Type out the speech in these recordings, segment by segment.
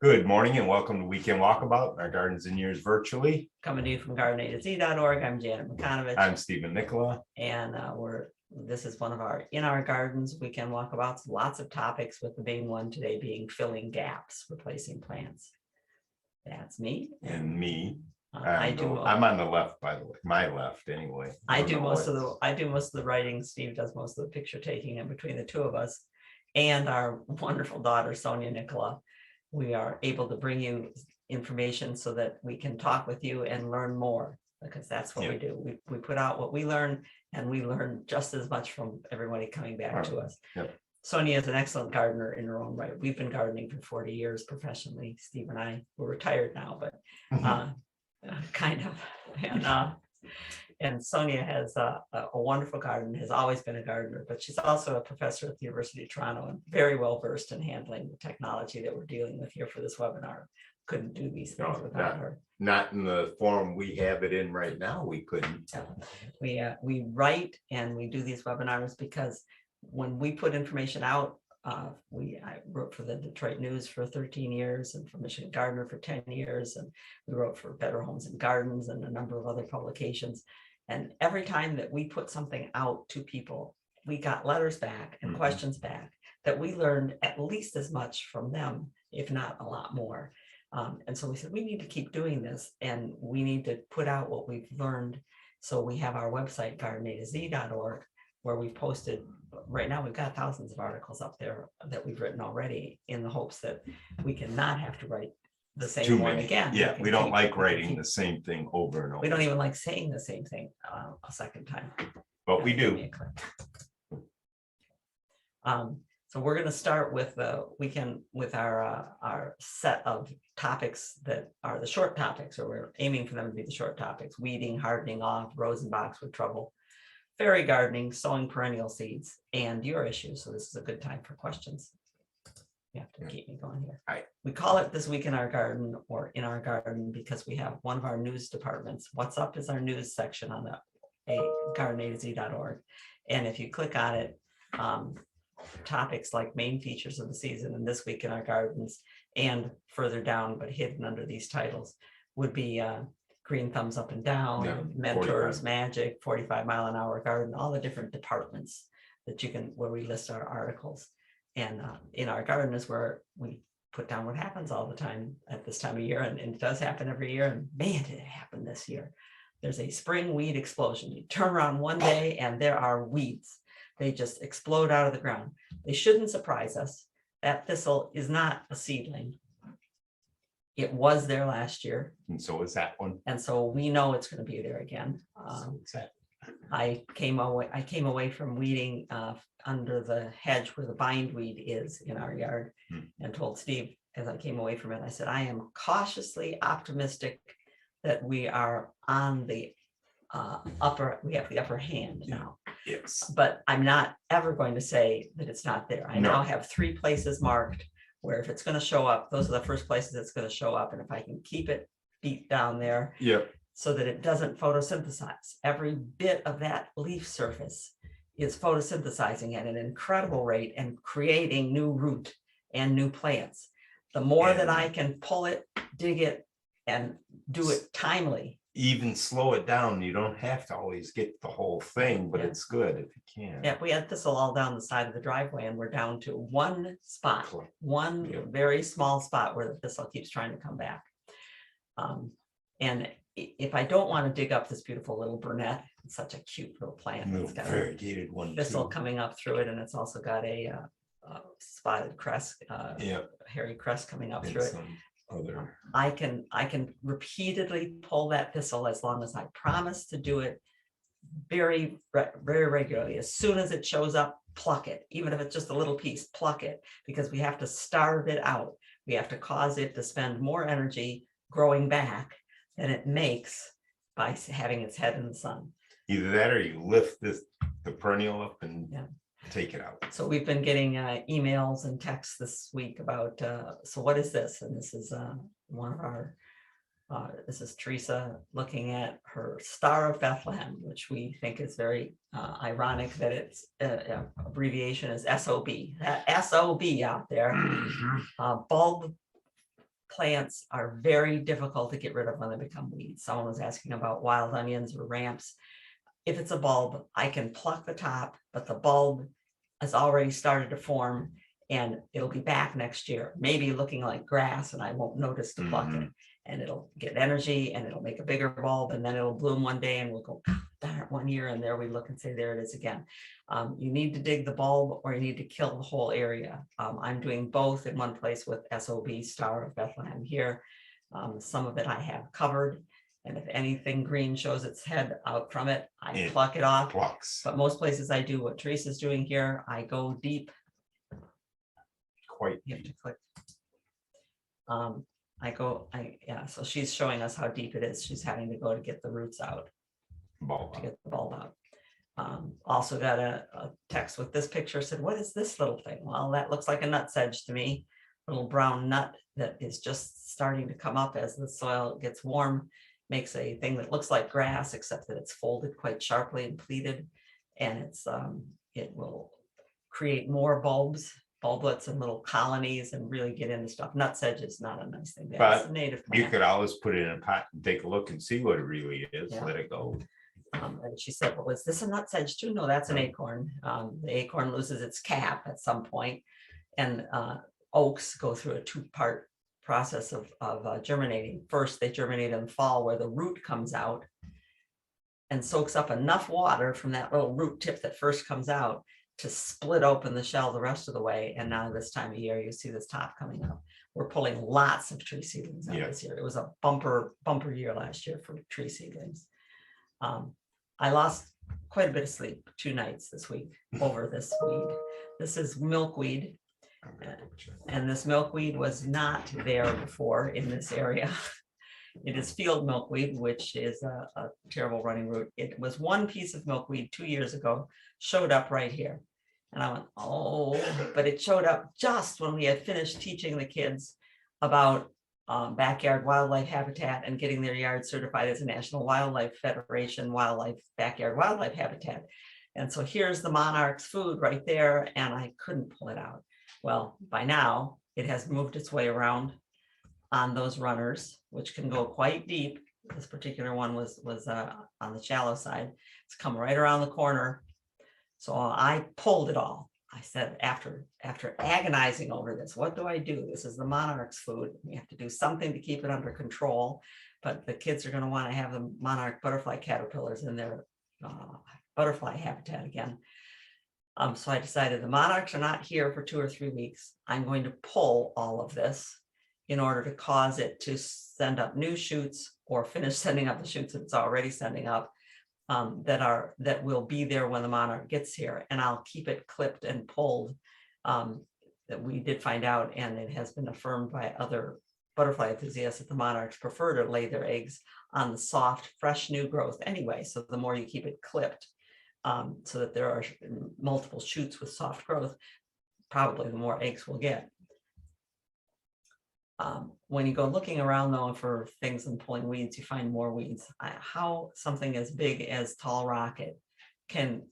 Good morning and welcome to Weekend Walkabout, our gardens and years virtually. Coming to you from hardening.org. I'm Janet McConovich. I'm Stephen Nicola. And this is one of our In Our Gardens Weekend Walkabouts. Lots of topics, with the main one today being filling gaps, replacing plants. That's me. And me. I'm on the left, by the way, my left anyway. I do most of the writing. Steve does most of the picture taking, and between the two of us and our wonderful daughter, Sonia Nicola, we are able to bring you information so that we can talk with you and learn more, because that's what we do. We put out what we learn, and we learn just as much from everybody coming back to us. Yep. Sonia is an excellent gardener in her own right. We've been gardening for 40 years professionally. Steve and I, we're retired now, but kind of. And Sonia has a wonderful garden, has always been a gardener, but she's also a professor at the University of Toronto and very well versed in handling the technology that we're dealing with here for this webinar. Couldn't do these things without her. Not in the form we have it in right now, we couldn't. We write and we do these webinars because when we put information out, I wrote for the Detroit News for 13 years and for Michigan Gardener for 10 years. And we wrote for Better Homes and Gardens and a number of other publications. And every time that we put something out to people, we got letters back and questions back that we learned at least as much from them, if not a lot more. And so we said, we need to keep doing this, and we need to put out what we've learned. So we have our website, gardenatozz.org, where we've posted, right now we've got thousands of articles up there that we've written already, in the hopes that we can not have to write the same one again. Yeah, we don't like writing the same thing over and over. We don't even like saying the same thing a second time. But we do. So we're going to start with our set of topics that are the short topics, or we're aiming for them to be the short topics: weeding, hardening off, rose and boxwood trouble, fairy gardening, sowing perennial seeds, and your issues. So this is a good time for questions. You have to keep me going here. Right. We call it This Week in Our Garden, or In Our Garden, because we have one of our news departments. What's Up is our news section on the gardenatozz.org. And if you click on it, topics like main features of the season and This Week in Our Gardens, and further down but hidden under these titles would be green thumbs up and down, mentors, 45. Magic, 45-mile-an-hour garden, all the different departments that you can, where we list our articles. And In Our Garden is where we put down what happens all the time at this time of year, and it does happen every year. And man, did it happen this year. There's a spring weed explosion. You turn around one day and there are weeds. They just explode out of the ground. They shouldn't surprise us. That thistle is not a seedling. It was there last year. And so is that one. And so we know it's going to be there again. I came away from weeding under the hedge where the bindweed is in our yard, and told Steve as I came away from it, I said, I am cautiously optimistic that we are on the we have the upper hand now. Yes. But I'm not ever going to say that it's not there. I now have 3 places marked where if it's going to show up, those are the first places it's going to show up. And if I can keep it deep down there, so that it doesn't photosynthesize. Every bit of that leaf surface is photosynthesizing at an incredible rate and creating new root and new plants. The more that I can pull it, dig it, and do it timely. Even slow it down. You don't have to always get the whole thing, but it's good if you can. Yeah, we had thistle all down the side of the driveway, and we're down to one spot, one very small spot where the thistle keeps trying to come back. And if I don't want to dig up this beautiful little brunette, it's such a cute little plant. It's got variegated one thistle coming up through it, and it's also got a spotted crest, hairy crest coming up through it. I can repeatedly pull that thistle as long as I promise to do it very, very regularly. As soon as it shows up, pluck it. Even if it's just a little piece, pluck it, because we have to starve it out. We have to cause it to spend more energy growing back than it makes by having its head in the sun. Either that, or you lift the perennial up and take it out. So we've been getting emails and texts this week about, so what is this? And this is one of our, this is Teresa looking at her Star of Bethlehem, which we think is very ironic that its abbreviation is SOB. That SOB out there, bulb plants are very difficult to get rid of when they become weeds. Someone was asking about wild onions or ramps. If it's a bulb, I can pluck the top, but the bulb has already started to form and it'll be back next year, maybe looking like grass, and I won't notice to pluck it. And it'll get energy and it'll make a bigger bulb, and then it'll bloom one day and we'll go, darn it, 1 year, and there we look and say, there it is again. You need to dig the bulb or you need to kill the whole area. I'm doing both in one place with SOB, Star of Bethlehem here. Some of it I have covered, and if anything green shows its head out from it, I pluck it off. Plucks. But most places I do what Teresa's doing here. I go deep. Quite You have to click. Yeah, so she's showing us how deep it is. She's having to go to get the roots out, bulb. to get the bulb out. Also got a text with this picture, said, what is this little thing? Well, that looks like a nut sedge to me, little brown nut that is just starting to come up as the soil gets warm, makes a thing that looks like grass, except that it's folded quite sharply and pleated, and it will create more bulblets and little colonies and really get into stuff. Nut sedge is not a nice thing. That's a native plant. You could always put it in a pot and take a look and see what it really is. Yeah. Let it go. And she said, well, is this a nut sedge too? No, that's an acorn. The acorn loses its cap at some point, and oaks go through a 2-part process of germinating. First, they germinate in the fall where the root comes out and soaks up enough water from that little root tip that first comes out to split open the shell the rest of the way. And now this time of year, you see this top coming up. We're pulling lots of tree seedlings out this year. It was a bumper year last year for tree seedlings. I lost quite a bit of sleep 2 nights this week over this weed. This is milkweed. And this milkweed was not there before in this area. It is field milkweed, which is a terrible running root. It was one piece of milkweed 2 years ago, showed up right here. And I went, oh, but it showed up just when we had finished teaching the kids about backyard wildlife habitat and getting their yard certified as a National Wildlife Federation backyard wildlife habitat. And so here's the monarch's food right there, and I couldn't pull it out. Well, by now it has moved its way around on those runners, which can go quite deep. This particular one was on the shallow side. It's come right around the corner. So I pulled it all. I said, after agonizing over this, what do I do? This is the monarch's food. We have to do something to keep it under control. But the kids are going to want to have the monarch butterfly caterpillars in their butterfly habitat again. So I decided the monarchs are not here for 2 or 3 weeks. I'm going to pull all of this in order to cause it to send up new shoots or finish sending up the shoots that it's already sending up. That will be there when the monarch gets here, and I'll keep it clipped and pulled. That we did find out, and it has been affirmed by other butterfly enthusiasts, that the monarchs prefer to lay their eggs on the soft, fresh new growth anyway. So the more you keep it clipped, so that there are multiple shoots with soft growth, probably the more eggs we'll get. When you go looking around though for things and pulling weeds, you find more weeds. How something as big as tall rocket can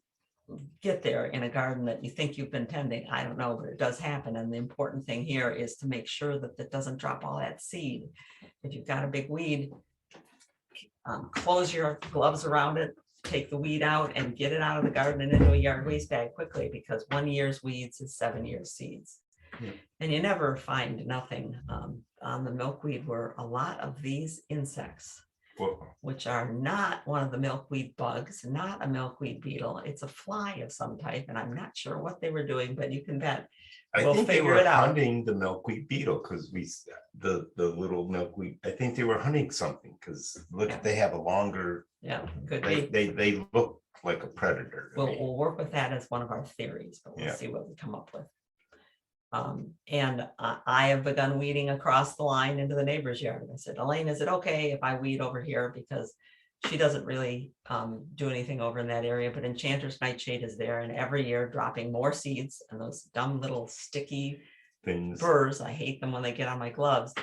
get there in a garden that you think you've been tending, I don't know, but it does happen. And the important thing here is to make sure that it doesn't drop all that seed. If you've got a big weed, close your gloves around it, take the weed out and get it out of the garden and into a yard waste bag quickly, because 1 year's weeds is 7 years seeds. Yeah. And you never find nothing. On the milkweed were a lot of these insects, which are not one of the milkweed bugs, not a milkweed beetle. It's a fly of some type, and I'm not sure what they were doing, but you can bet we'll think they figure were it out. hunting the milkweed beetle, because the little milkweed. I think they were hunting something, because look, they have a longer. Yeah, could be. They look like a predator. We'll work with that as one of our theories, but we'll see what we come up with. And I have begun weeding across the line into the neighbor's yard. I said, Elaine, is it okay if I weed over here? Because she doesn't really do anything over in that area, but Enchanter's Nightshade is there, and every year dropping more seeds, and those dumb little sticky burrs, I hate them when they get on my gloves.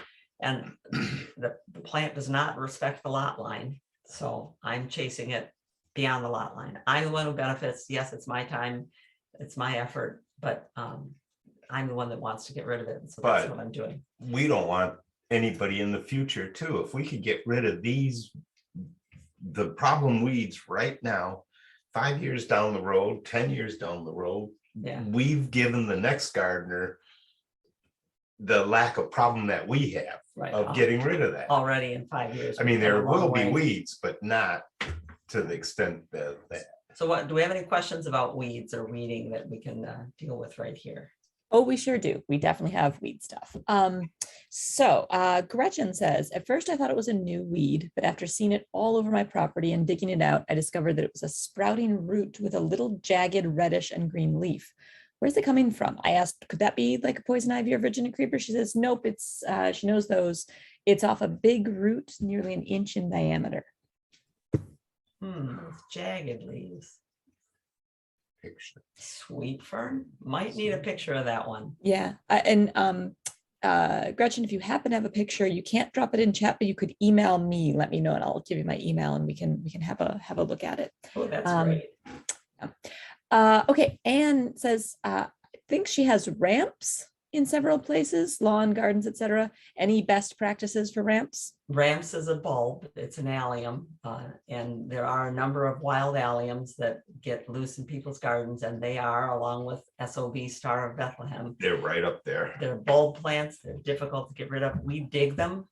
And the plant does not respect the lot line. So I'm chasing it beyond the lot line. I'm the one who benefits. Yes, it's my time, it's my effort, but I'm the one that wants to get rid of it. So that's what I'm doing. We don't want anybody in the future too. If we could get rid of the problem weeds right now, 5 years down the road, 10 years down the road, Yeah. we've given the next gardener the lack of problem that we have Right. of getting rid of that. Already in 5 years. I mean, we've come there a long will be way. weeds, but not to the extent that. So what, do we have any questions about weeds or weeding that we can deal with right here? Oh, we sure do. We definitely have weed stuff. Gretchen says, at first I thought it was a new weed, but after seeing it all over my property and digging it out, I discovered that it was a sprouting root with a little jagged reddish and green leaf. Where's it coming from? I asked, could that be like a poison ivy or Virginia creeper? She says, nope, it's, she knows those. It's off a big root, nearly an inch in diameter. With jagged leaves. Picture. Sweet fern, might need a picture of that one. Yeah, Gretchen, if you happen to have a picture, you can't drop it in chat, but you could email me, let me know, and I'll give you my email and we can have a look at it. Oh, that's great. Okay, Anne says, I think she has ramps in several places, lawn, gardens, etc. Any best practices for ramps? Ramps is a bulb, it's an allium, and there are a number of wild alliums that get loose in people's gardens, and they are, along with SOB Star of Bethlehem. They're right up there. They're bulb plants, they're difficult to get rid of. We dig them.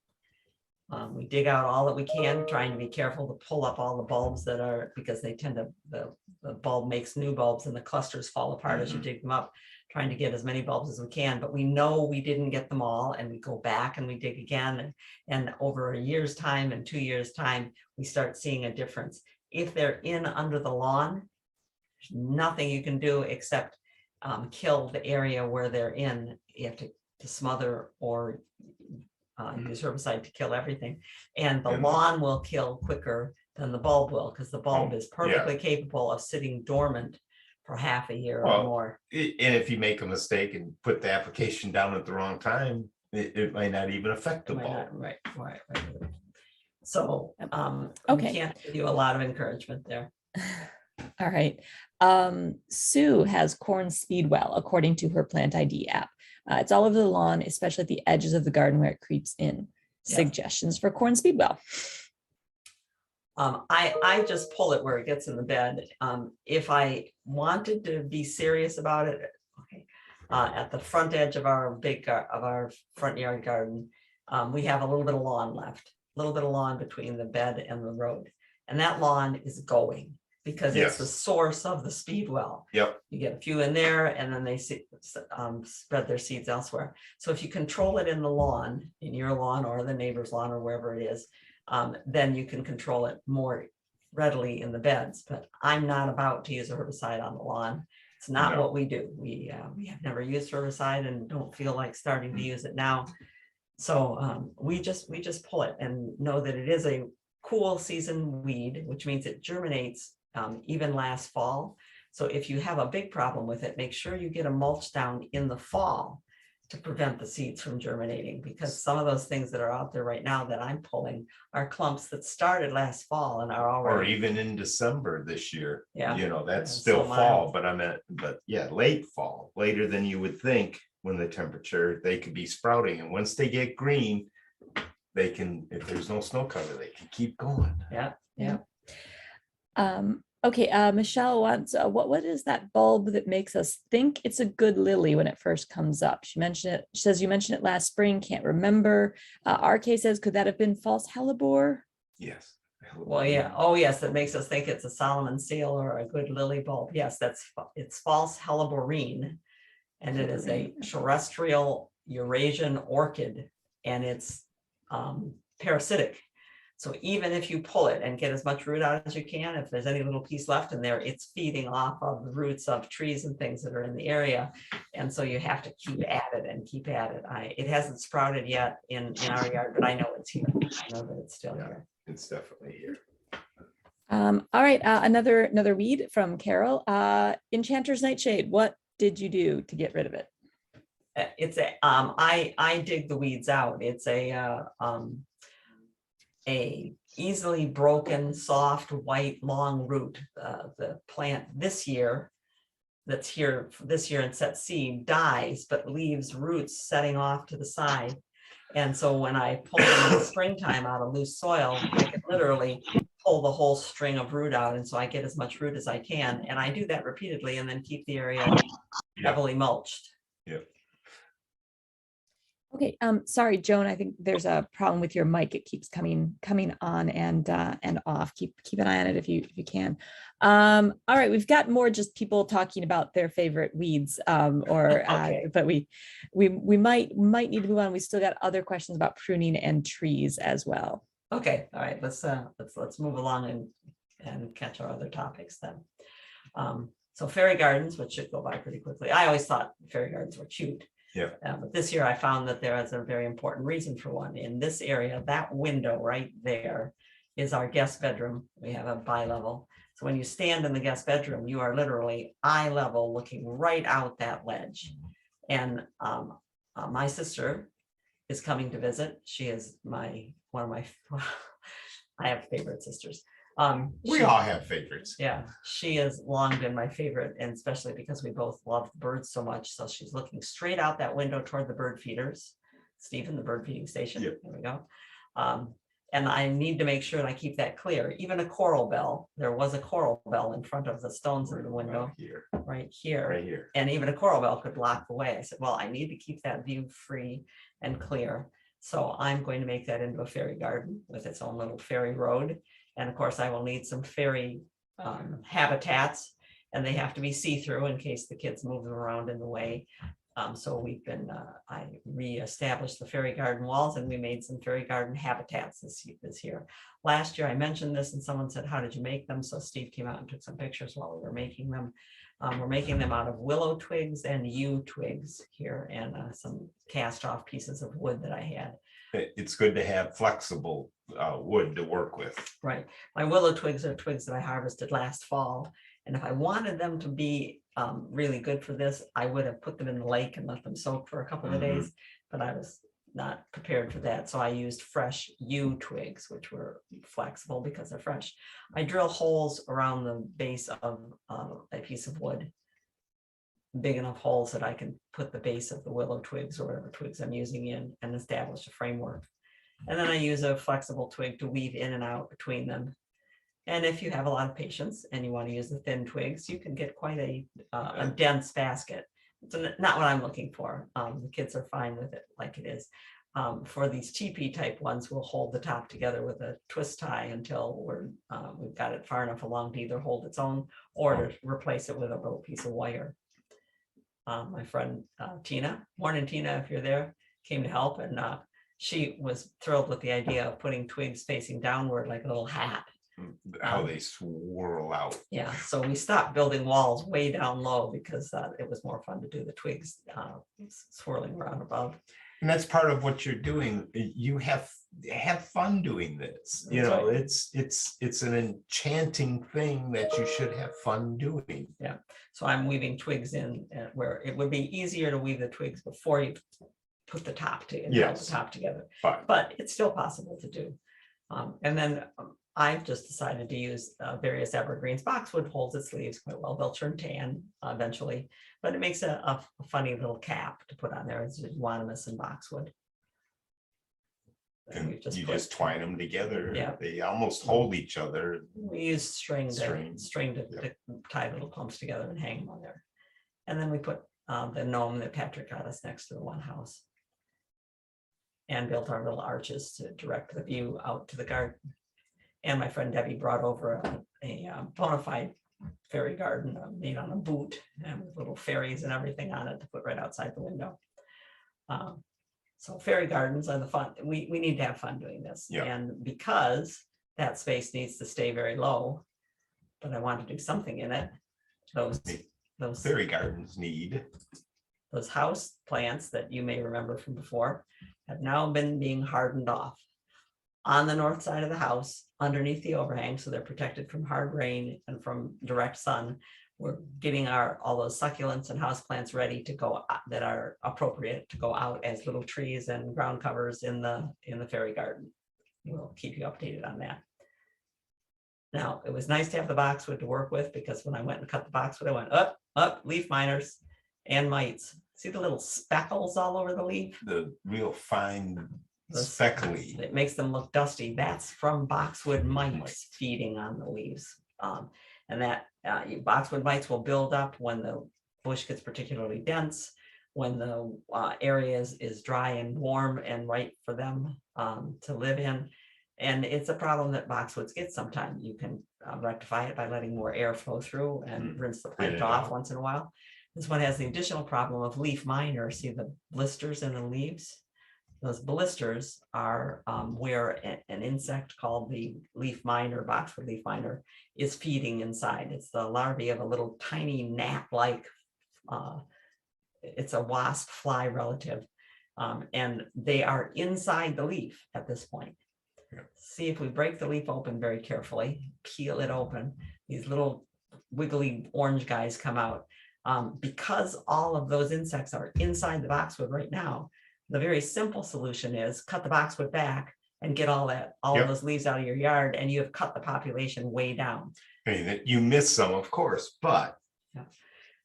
We dig out all that we can, trying to be careful to pull up all the bulbs that are, because they tend to, the bulb makes new bulbs and the clusters fall apart as you dig them up, trying to get as many bulbs as we can, but we know we didn't get them all, and we go back and we dig again, and over a year's time and 2 years' time, we start seeing a difference. If they're in under the lawn, there's nothing you can do except kill the area where they're in. You have to smother or use herbicide to kill everything, and the lawn will kill quicker than the bulb will, because the bulb is perfectly capable of sitting dormant for half a year or more. And if you make a mistake and put the application down at the wrong time, it might not even affect the bulb. Right. So Okay. we can't give you a lot of encouragement there. All right. Sue has corn speedwell according to her plant ID app. It's all over the lawn, especially at the edges of the garden where it creeps in. Yeah. Suggestions for corn speedwell. I just pull it where it gets in the bed. If I wanted to be serious about it, okay, at the front edge of our front yard garden, we have a little bit of lawn left, a little bit of lawn between the bed and the road, and that lawn is going because it's the source of the speedwell. Yep. You get a few in there, and then they spread their seeds elsewhere. So if you control it in the lawn, in your lawn or the neighbor's lawn or wherever it is, then you can control it more readily in the beds. But I'm not about to use a herbicide on the lawn. It's not what we do. We have never used herbicide and don't feel like starting to use it now. So we just pull it and know that it is a cool season weed, which means it germinates even last fall. So if you have a big problem with it, make sure you get a mulch down in the fall to prevent the seeds from germinating, because some of those things that are out there right now that I'm pulling are clumps that started last fall and are Or already. even in December this year. Yeah. You know, that's Yeah, still so fall, mild. but late fall, later than you would think when the temperature, they could be sprouting. And once they get green, they can, if there's no snow cover, they can keep going. Yeah. Okay, Michelle wants, what is that bulb that makes us think it's a good lily when it first comes up? She mentioned it. She says, you mentioned it last spring, can't remember. RK says, could that have been false hellebore? Yes. Well, yeah. Oh, yes. That makes us think it's a Solomon seal or a good lily bulb. Yes, it's false helleborine, and it is a terrestrial Eurasian orchid, and it's parasitic. So even if you pull it and get as much root out as you can, if there's any little piece left in there, it's feeding off of the roots of trees and things that are in the area. And so you have to keep at it and keep at it. It hasn't sprouted yet in our yard, but I know it's here. I know that it's still here. It's definitely here. All right, another weed from Carol. Enchanter's Nightshade, what did you do to get rid of it? It's I dig the weeds out. It's a easily broken, soft, white, long root. The plant that's here this year and set seed dies, but leaves roots setting off to the side. And so when I pull them in the springtime out of loose soil, I can literally pull the whole string of root out. And so I get as much root as I can. And I do that repeatedly and then keep the area heavily mulched. Yeah. Okay, sorry, Joan, I think there's a problem with your mic. It keeps coming on and off. Keep an eye on it if you can. All right, we've got more just people talking about their favorite weeds, Okay. but we might need to move on. We still got other questions about pruning and trees as well. Okay, all right, let's move along and catch our other topics then. So fairy gardens, which should go by pretty quickly. I always thought fairy gardens were cute. Yeah. But this year I found that there is a very important reason for one. In this area, that window right there is our guest bedroom. We have a bi-level. So when you stand in the guest bedroom, you are literally eye level looking right out that ledge. And my sister is coming to visit. She is one of my, I have favorite sisters. We all have favorites. Yeah, she has long been my favorite, and especially because we both love birds so much. So she's looking straight out that window toward the bird feeders, Stephen, the bird feeding station. Yep. There we go. And I need to make sure that I keep that clear. Even a coral bell, there was a coral bell in front of the stones in the window Here, right here. right here. And even a coral bell could block the way. I said, well, I need to keep that view free and clear. So I'm going to make that into a fairy garden with its own little fairy road. And of course, I will need some fairy habitats, and they have to be see-through in case the kids move them around in the way. So I reestablished the fairy garden walls, and we made some fairy garden habitats this year. Last year, I mentioned this and someone said, how did you make them? So Steve came out and took some pictures while we were making them. We're making them out of willow twigs and yew twigs here, and some cast off pieces of wood that I had. It's good to have flexible wood to work with. Right. My willow twigs are twigs that I harvested last fall. And if I wanted them to be really good for this, I would have put them in the lake and let them soak for a couple of days, but I was not prepared for that. So I used fresh yew twigs, which were flexible because they're fresh. I drill holes around the base of a piece of wood, big enough holes that I can put the base of the willow twigs or whatever twigs I'm using in and establish a framework. And then I use a flexible twig to weave in and out between them. And if you have a lot of patience and you want to use the thin twigs, you can get quite a dense basket. It's not what I'm looking for. The kids are fine with it like it is. For these teepee type ones, we'll hold the top together with a twist tie until we've got it far enough along to either hold its own or to replace it with a little piece of wire. My friend Tina, morning Tina, if you're there, came to help, and she was thrilled with the idea of putting twigs facing downward like a little hat. How they swirl out. Yeah, so we stopped building walls way down low because it was more fun to do the twigs swirling around above. And that's part of what you're doing. You have fun doing this. You know, right. it's an enchanting thing that you should have fun doing. Yeah, so I'm weaving twigs in where it would be easier to weave the twigs before you put the top together. Yes. The top together, Fine. but it's still possible to do. And then I've just decided to use various evergreens. Boxwood holds its leaves quite well. They'll turn tan eventually, but it makes a funny little cap to put on there. It's euonymus and boxwood. And you just twine them together. Yeah. They almost hold each other. We use string String. to tie little clumps together and hang them on there. And then we put the gnome that Patrick got us next to the one house, and built our little arches to direct the view out to the garden. And my friend Debbie brought over a bona fide fairy garden made on a boot and with little fairies and everything on it to put right outside the window. So fairy gardens are the fun. We need to have fun doing this. Yeah. And because that space needs to stay very low, but I want to do something in it, those Fairy gardens need. those house plants that you may remember from before have now been being hardened off on the north side of the house underneath the overhang, so they're protected from hard rain and from direct sun. We're getting all those succulents and houseplants ready to go that are appropriate to go out as little trees and ground covers in the fairy garden. We'll keep you updated on that. Now, it was nice to have the boxwood to work with, because when I went and cut the boxwood, I went up, leaf miners and mites. See the little speckles all over the leaf? The real fine The speckly. It makes them look dusty. That's from boxwood mites feeding on the leaves. And that boxwood mites will build up when the bush gets particularly dense, when the area is dry and warm and right for them to live in. And it's a problem that boxwoods get sometimes. You can rectify it by letting more air flow through and rinse the plant it off out. once in a while. This one has the additional problem of leaf miner. See the blisters in the leaves? Those blisters are where an insect called the leaf miner, boxwood leaf miner, is feeding inside. It's the larvae of a little tiny gnat-like, it's a wasp fly relative, and they are inside the leaf at this point. Yeah. See if we break the leaf open very carefully, peel it open, these little wiggly orange guys come out. Because all of those insects are inside the boxwood right now, the very simple solution is cut the boxwood back and get all Yep. of those leaves out of your yard, and you have cut the population way down. I mean, you miss some, of course, but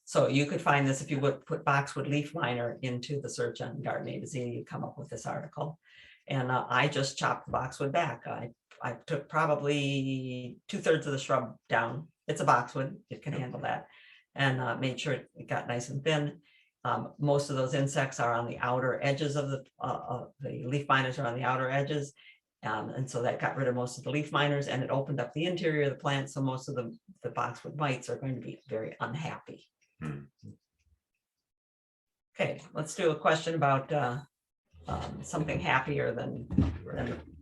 So you could find this if you would put boxwood leaf liner into the search on Garden A to Z, you come up with this article. And I just chopped the boxwood back. I took probably 2/3 of the shrub down. It's a boxwood, it can handle that. And made sure it got nice and thin. Most of those insects are on the outer edges of the leaf miners are on the outer edges. And so that got rid of most of the leaf miners, and it opened up the interior of the plant. So most of the boxwood mites are going to be very unhappy. Okay, let's do a question about something happier than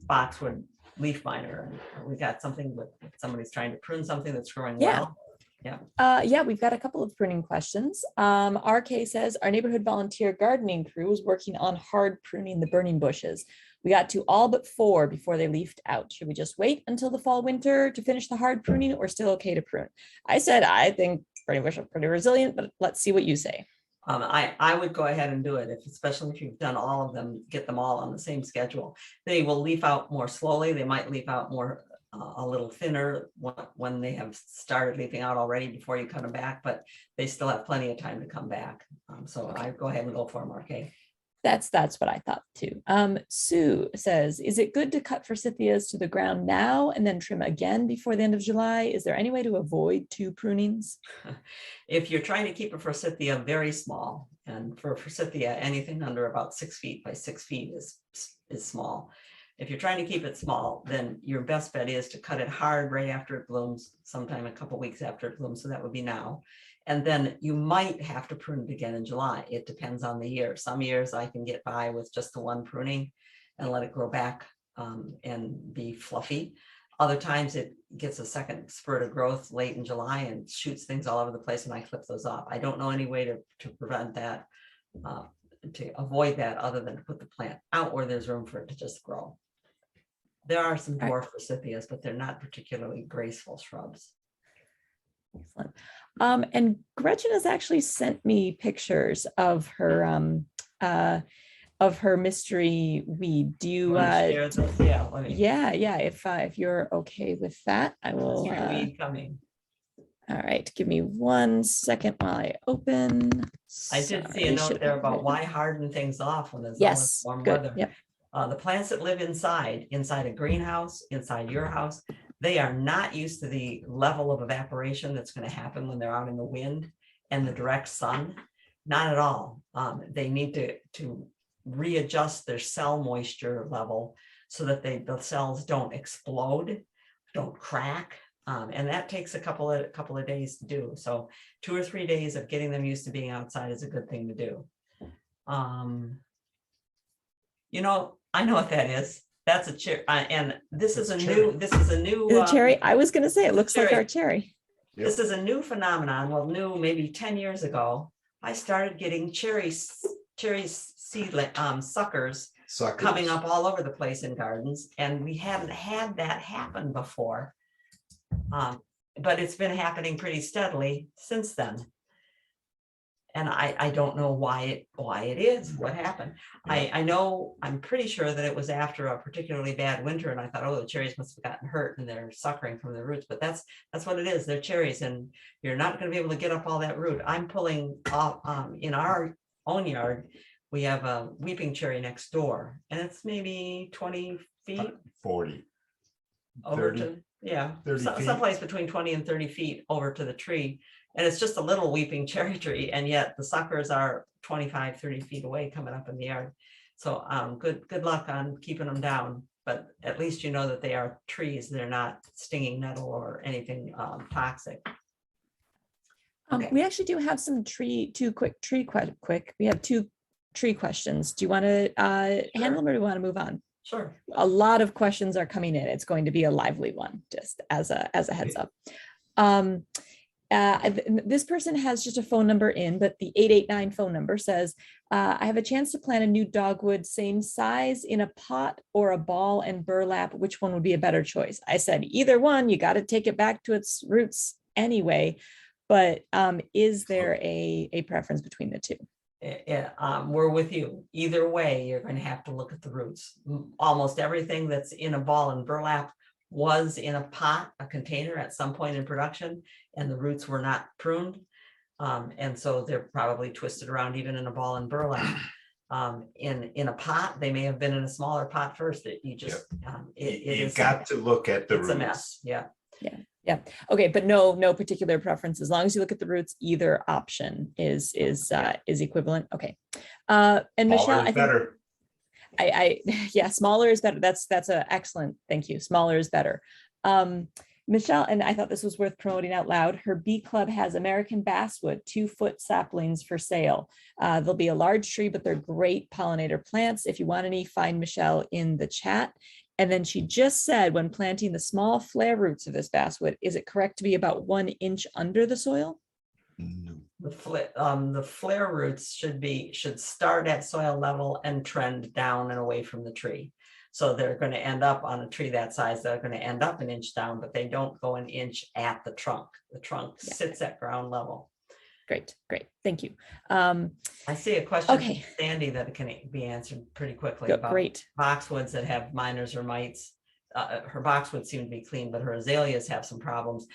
boxwood leaf miner. And we got something with somebody's trying to prune something that's growing well. Yeah, we've got a couple of pruning questions. RK says, our neighborhood volunteer gardening crew was working on hard pruning the burning bushes. We got to all but 4 before they leafed out. Should we just wait until the fall winter to finish the hard pruning, or still okay to prune? I said, I think burning bushes are pretty resilient, but let's see what you say. I would go ahead and do it, especially if you've done all of them, get them all on the same schedule. They will leaf out more slowly. They might leaf out more a little thinner when they have started leafing out already before you cut them back, but they still have plenty of time to come back. So Okay. I go ahead and go for them, RK. That's what I thought too. Sue says, is it good to cut forsythias to the ground now and then trim again before the end of July? Is there any way to avoid 2 prunings? If you're trying to keep a forsythia very small, and for a forsythia, anything under about 6 feet by 6 feet is small. If you're trying to keep it small, then your best bet is to cut it hard right after it blooms, sometime a couple weeks after it blooms. So that would be now. And then you might have to prune it again in July. It depends on the year. Some years I can get by with just the 1 pruning and let it grow back and be fluffy. Other times it gets a second spurt of growth late in July and shoots things all over the place, and I clip those off. I don't know any way to prevent that, to avoid that, other than to put the plant out where there's room for it to just grow. There are some dwarf forsythias, but they're not particularly graceful shrubs. Excellent. And Gretchen has actually sent me pictures of her mystery weed. Do you Share those? Yeah, let me- yeah, if you're okay with that, I will mystery weed coming. all right, give me 1 second while I open. I did see a Sorry, note should there have about written- why harden things off when there's all this Yes, warm good. weather. Yep. The plants that live inside a greenhouse, inside your house, they are not used to the level of evaporation that's going to happen when they're out in the wind and the direct sun. Not at all. They need to readjust their cell moisture level so that the cells don't explode, don't crack. And that takes a couple of days to do. So 2 or 3 days of getting them used to being outside is a good thing to do. I know what that is. That's a cherry, and this is a new. Is it cherry? I was going to say it looks like cherry. our cherry. This is a new phenomenon. Well, new maybe 10 years ago. I started getting cherry seedling suckers coming up all over the place in gardens, and we haven't had that happen before. But it's been happening pretty steadily since then. And I don't know why it is, what happened. I know, I'm pretty sure that it was after a particularly bad winter, and I thought, oh, the cherries must have gotten hurt and they're suckering from the roots, but that's what it is. They're cherries, and you're not going to be able to get up all that root. I'm pulling off in our own yard, we have a weeping cherry next door, and it's maybe 20 feet 40. over 30, to, yeah, 30 feet. someplace between 20 and 30 feet over to the tree. And it's just a little weeping cherry tree, and yet the suckers are 25, 30 feet away coming up in the yard. So good luck on keeping them down, but at least you know that they are trees. They're not stinging nettle or anything toxic. Okay. We actually do have some quick. We have 2 tree questions. Do you want to handle them, or do you want to move on? Sure. A lot of questions are coming in. It's going to be a lively one, just as a heads up. This person has just a phone number in, but the 889 phone number says, I have a chance to plant a new dogwood, same size, in a pot or a ball and burlap. Which one would be a better choice? I said, either one. You got to take it back to its roots anyway. But is there a preference between the two? We're with you. Either way, you're going to have to look at the roots. Almost everything that's in a ball and burlap was in a pot, a container at some point in production, and the roots were not pruned. And so they're probably twisted around even in a ball and burlap. In a pot, they may have been in a smaller pot first. You just, You've got to look at the roots. roots. A mess. Yeah. Yeah. Okay. But no particular preference. As long as you look at the roots, either option is equivalent. Okay. And Michelle, I think yeah, smaller is better. That's a excellent. Thank you. Smaller is better. Michelle, and I thought this was worth promoting out loud. Her bee club has American basswood 2-foot saplings for sale. They'll be a large tree, but they're great pollinator plants. If you want any, find Michelle in the chat. And then she just said, when planting the small flare roots of this basswood, is it correct to be about 1 inch under the soil? No. The flare roots should start at soil level and trend down and away from the tree. So they're going to end up on a tree that size. They're going to end up 1 inch down, but they don't go 1 inch at the trunk. The trunk sits at ground level. Great. Thank you. I see a question, okay. Sandy, that can be answered pretty quickly about great boxwoods that have miners or mites. Her boxwoods seem to be clean, but her azaleas have some problems.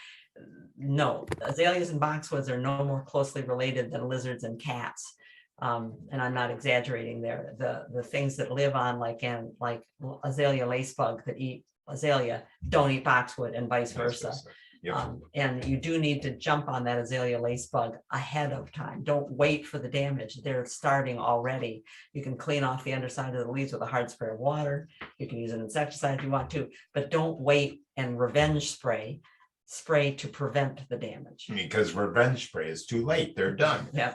No, azaleas and boxwoods are no more closely related than lizards and cats. And I'm not exaggerating there. The things that live on like azalea lacebug that eat azalea don't eat boxwood, and vice versa. Yep. And you do need to jump on that azalea lacebug ahead of time. Don't wait for the damage. They're starting already. You can clean off the underside of the leaves with a hard spray of water. You can use an insecticide if you want to, but don't wait and revenge spray to prevent the damage. Because revenge spray is too late. They're done. Yeah.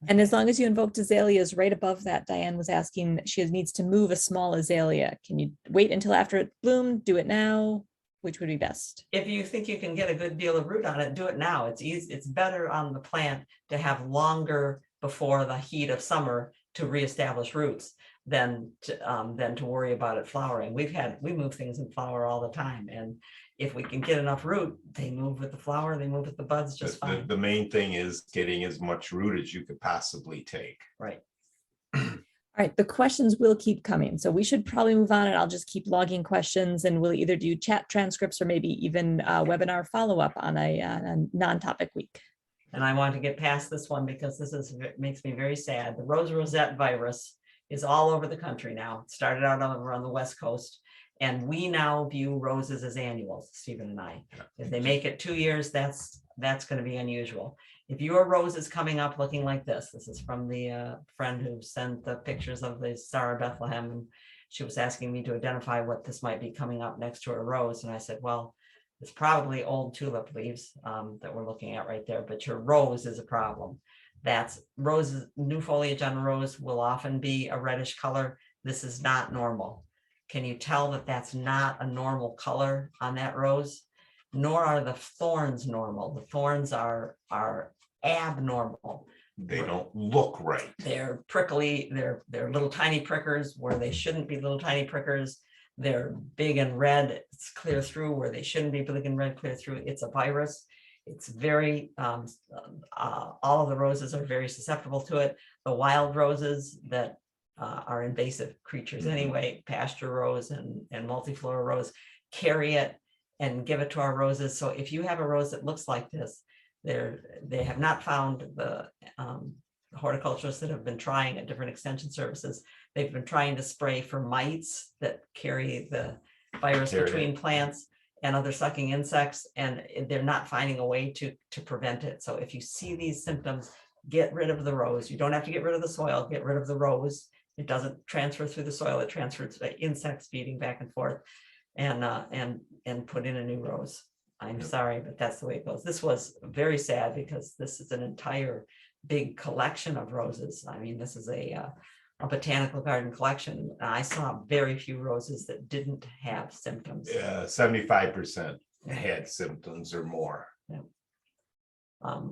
And as long as you invoked azaleas right above that, Diane was asking, she needs to move a small azalea. Can you wait until after it bloomed? Do it now? Which would be best? If you think you can get a good deal of root on it, do it now. It's easy. It's better on the plant to have longer before the heat of summer to reestablish roots than to worry about it flowering. We move things in flower all the time, and if we can get enough root, they move with the flower, they move with the buds just fine. The main thing is getting as much root as you could possibly take. Right. All right, the questions will keep coming, so we should probably move on, and I'll just keep logging questions, and we'll either do chat transcripts or maybe even webinar follow-up on a non-topic week. And I want to get past this one because makes me very sad. The rosette virus is all over the country now. It started out over on the West Coast, and we now view roses as annuals, Stephen and I. If they make it 2 years, that's going to be unusual. If your rose is coming up looking like this is from the friend who sent the pictures of the Star of Bethlehem, and she was asking me to identify what this might be coming up next to a rose. And I said, well, it's probably old tulip leaves that we're looking at right there, but your rose is a problem. That's roses, new foliage on a rose will often be a reddish color. This is not normal. Can you tell that that's not a normal color on that rose? Nor are the thorns normal. The thorns are abnormal. They don't look right. They're prickly. They're little tiny prickers where they shouldn't be little tiny prickers. They're big and red. It's clear through where they shouldn't be big and red, clear through. It's a virus. It's very, all of the roses are very susceptible to it. The wild roses that are invasive creatures anyway, pasture rose and multiflora rose, carry it and give it to our roses. So if you have a rose that looks like this, they have not found the horticulturists that have been trying at different extension services. They've been trying to spray for mites that carry the virus There it between is. plants and other sucking insects, and they're not finding a way to prevent it. So if you see these symptoms, get rid of the rose. You don't have to get rid of the soil, get rid of the rose. It doesn't transfer through the soil, it transfers by insects feeding back and forth, and put in a new rose. I'm Yep. sorry, but that's the way it goes. This was very sad because this is an entire big collection of roses. I mean, this is a botanical garden collection. I saw very few roses that didn't have symptoms. 75% had symptoms or more.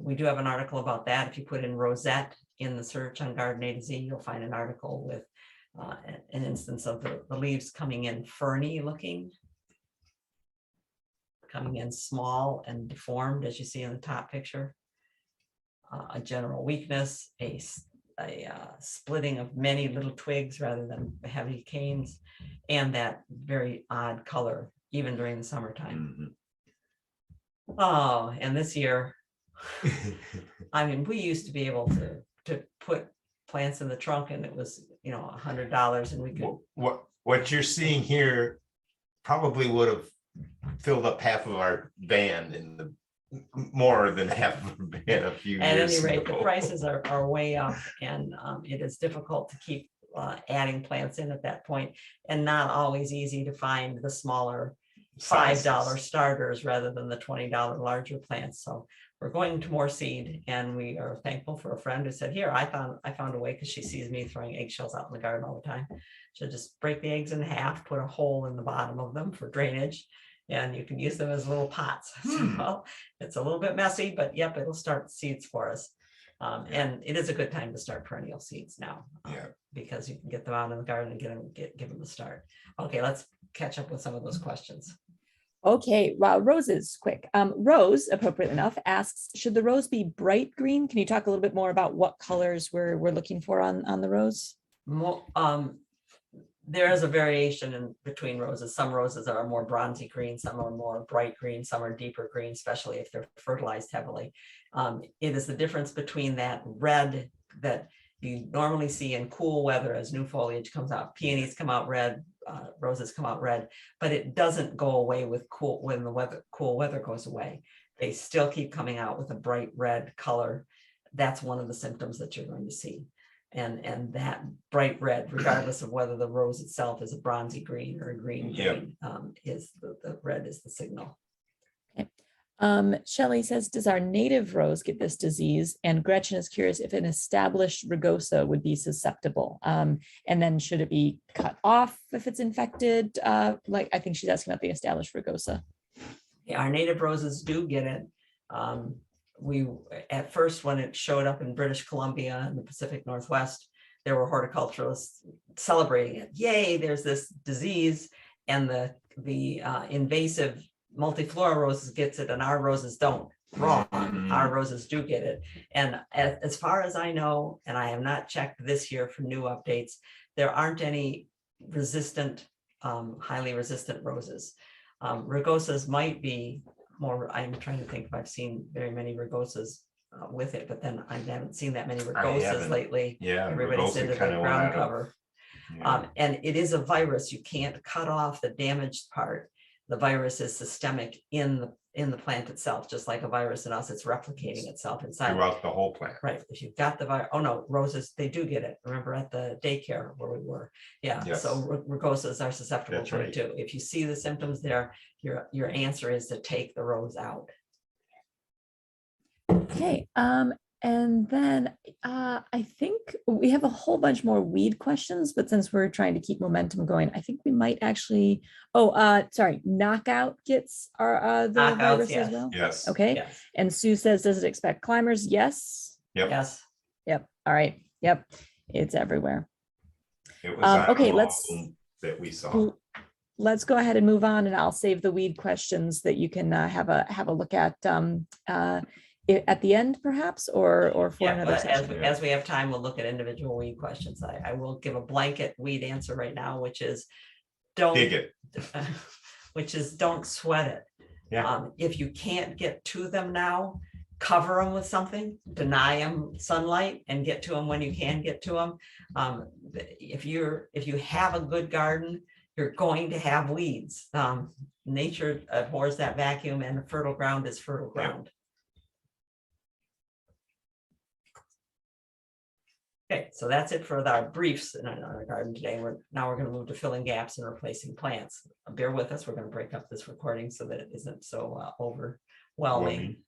We do have an article about that. If you put in rosette in the search on Garden A to Z, you'll find an article with an instance of the leaves coming in ferny looking, coming in small and deformed, as you see in the top picture. A general weakness, a splitting of many little twigs rather than heavy canes, and that very odd color, even during the summertime. Oh, and this year, I mean, we used to be able to put plants in the trunk and it was, $100 and we could. What you're seeing here probably would have filled up half of our van in the more than half of our van a few At years any rate, ago. the prices are way up, and it is difficult to keep adding plants in at that point, and not always easy to find the smaller $5 Sizes. starters rather than the $20 larger plants. So we're going to more seed, and we are thankful for a friend who said, here, I found a way, because she sees me throwing eggshells out in the garden all the time. She'll just break the eggs in half, put a hole in the bottom of them for drainage, and you can use them as little pots. So it's a little bit messy, but yep, it'll start seeds for us. And it is a good time to start perennial seeds now, because you can get them out in the garden and give them a start. Okay, let's catch up with some of those questions. Okay, wow, roses, quick. Rose, appropriate enough, asks, should the rose be bright green? Can you talk a little bit more about what colors we're looking for on the rose? There is a variation in between roses. Some roses are more bronzy green, some are more bright green, some are deeper green, especially if they're fertilized heavily. It is the difference between that red that you normally see in cool weather as new foliage comes out. Peonies come out red, roses come out red, but it doesn't go away with when the cool weather goes away. They still keep coming out with a bright red color. That's one of the symptoms that you're going to see. And that bright red, regardless of whether the rose itself is a bronzy green or a green, is the red is the signal. Okay. Shelley says, does our native rose get this disease? And Gretchen is curious if an established rugosa would be susceptible. And then should it be cut off if it's infected? Like, I think she's asking about the established rugosa. Yeah, our native roses do get it. We, at first, when it showed up in British Columbia and the Pacific Northwest, there were horticulturalists celebrating it. Yay, there's this disease, and the invasive multiflora roses gets it and our roses don't. Wrong. Our roses do get it. And as far as I know, and I have not checked this year for new updates, there aren't any resistant, highly resistant roses. Rugosas might be more. I'm trying to think if I've seen very many rugosas with it, but then I haven't seen that many rugosas lately. Yeah, Everybody's into the ground cover. Yeah. And it is a virus. You can't cut off the damaged part. The virus is systemic in the plant itself, just like a virus in us. It's replicating itself inside. Throughout the whole plant. Right. If you've got the virus, oh no, roses, they do get it. Remember at the daycare where we were. Yeah. Yes. So rugosas are susceptible That's to right. it too. If you see the symptoms there, your answer is to take the rose out. Okay. And then I think we have a whole bunch more weed questions, but since we're trying to keep momentum going, I think we might actually, sorry, knockout gets the Knockouts, virus yes. as well. Yes. Okay. Yes. And Sue says, does it expect climbers? Yes. Yep. Yes. Yep. All right. Yep. It's everywhere. It was on okay, all let's- of them that we saw. Let's go ahead and move on, and I'll save the weed questions that you can have a look at the end, perhaps, or for Yeah, another but session. as we have time, we'll look at individual weed questions. I will give a blanket weed answer right now, which is don't Dig it. which is don't sweat it. Yeah. If you can't get to them now, cover them with something, deny them sunlight and get to them when you can get to them. If you have a good garden, you're going to have weeds. Nature abhors that vacuum, and fertile ground is fertile ground. Okay, so that's it for our briefs in our garden today. Now we're going to move to filling gaps and replacing plants. Bear with us. We're going to break up this recording so that it isn't so overwhelming.